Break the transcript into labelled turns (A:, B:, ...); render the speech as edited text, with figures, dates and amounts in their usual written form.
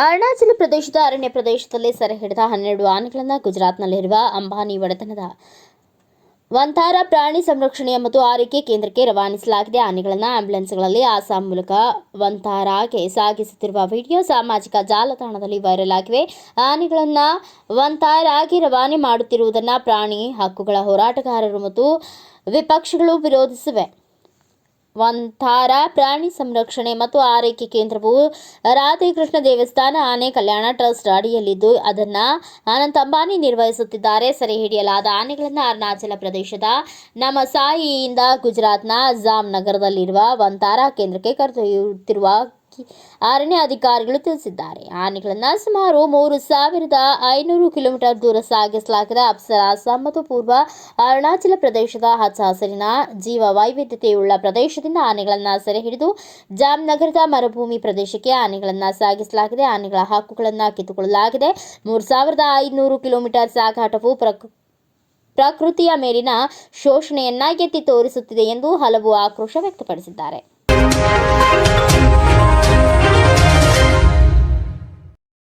A: ಅರುಣಾಚಲ ಪ್ರದೇಶದ ಅರಣ್ಯ ಪ್ರದೇಶದಲ್ಲಿ ಸೆರೆ ಹಿಡಿದ 12 ಆನೆಗಳನ್ನು ಗುಜರಾತ್ನಲ್ಲಿರುವ ಅಂಬಾನಿ ಒಡೆತನದ ವಂತಾರಾ ಪ್ರಾಣಿ ಸಂರಕ್ಷಣೆಯ ಮತ್ತು ಆರೈಕೆ ಕೇಂದ್ರಕ್ಕೆ ರವಾನಿಸಲಾಗಿದೆ. ಆನೆಗಳನ್ನು ಆಂಬ್ಯುಲೆನ್ಸ್ಗಳಲ್ಲಿ ಅಸ್ಸಾಂ ಮೂಲಕ ವಂತಾರಾಗೆ ಸಾಗಿಸುತ್ತಿರುವ ವಿಡಿಯೋ ಸಾಮಾಜಿಕ ಜಾಲತಾಣದಲ್ಲಿ ವೈರಲ್ ಆಗಿವೆ. ಆನೆಗಳನ್ನು ವಂತಾರಾಗೆ ರವಾನೆ ಮಾಡುತ್ತಿರುವುದನ್ನು ಪ್ರಾಣಿ ಹಕ್ಕುಗಳ ಹೋರಾಟಗಾರರು ಮತ್ತು ವಿಪಕ್ಷಗಳು ವಿರೋಧಿಸಿವೆ. ವಂತಾರಾ ಪ್ರಾಣಿ ಸಂರಕ್ಷಣೆ ಮತ್ತು ಆರೈಕೆ ಕೇಂದ್ರವು ರಾಧೇಕೃಷ್ಣ ದೇವಸ್ಥಾನ ಆನೆ ಕಲ್ಯಾಣ ಟ್ರಸ್ಟ್ ಅಡಿಯಲ್ಲಿದ್ದು ಅದನ್ನು ಅನಂತ್ ಅಂಬಾನಿ ನಿರ್ವಹಿಸುತ್ತಿದ್ದಾರೆ. ಸೆರೆ ಹಿಡಿಯಲಾದ ಆನೆಗಳನ್ನು ಅರುಣಾಚಲ ಪ್ರದೇಶದ ನಮಸಾಯಿಯಿಂದ ಗುಜರಾತ್ನ ಜಾಮ್ನಗರದಲ್ಲಿರುವ ವಂತಾರಾ ಕೇಂದ್ರಕ್ಕೆ ಕರೆದೊಯ್ಯುತ್ತಿರುವ ಅರಣ್ಯ ಅಧಿಕಾರಿಗಳು ತಿಳಿಸಿದ್ದಾರೆ. ಆನೆಗಳನ್ನು ಸುಮಾರು 3500 ಕಿಲೋಮೀಟರ್ ದೂರ ಸಾಗಿಸಲಾಗಿದೆ. ಅಸ್ಸಾಂ ಮತ್ತು ಪೂರ್ವ ಅರುಣಾಚಲ ಪ್ರದೇಶದ ಹಚ್ಚ ಹಸಿರಿನ ಜೀವ ವೈವಿಧ್ಯತೆಯುಳ್ಳ ಪ್ರದೇಶದಿಂದ ಆನೆಗಳನ್ನು ಸೆರೆ ಹಿಡಿದು ಜಾಮ್ನಗರದ ಮರುಭೂಮಿ ಪ್ರದೇಶಕ್ಕೆ ಆನೆಗಳನ್ನು ಸಾಗಿಸಲಾಗಿದೆ. ಆನೆಗಳ ಹಕ್ಕುಗಳನ್ನು ಕಿತ್ತುಕೊಳ್ಳಲಾಗಿದೆ. 3500 ಕಿಲೋಮೀಟರ್ ಸಾಗಾಟವು ಪ್ರಕೃತಿಯ ಮೇಲಿನ ಶೋಷಣೆಯನ್ನ ಎತ್ತಿ ತೋರಿಸುತ್ತಿದೆ ಎಂದು ಹಲವು ಆಕ್ರೋಶ ವ್ಯಕ್ತಪಡಿಸಿದ್ದಾರೆ.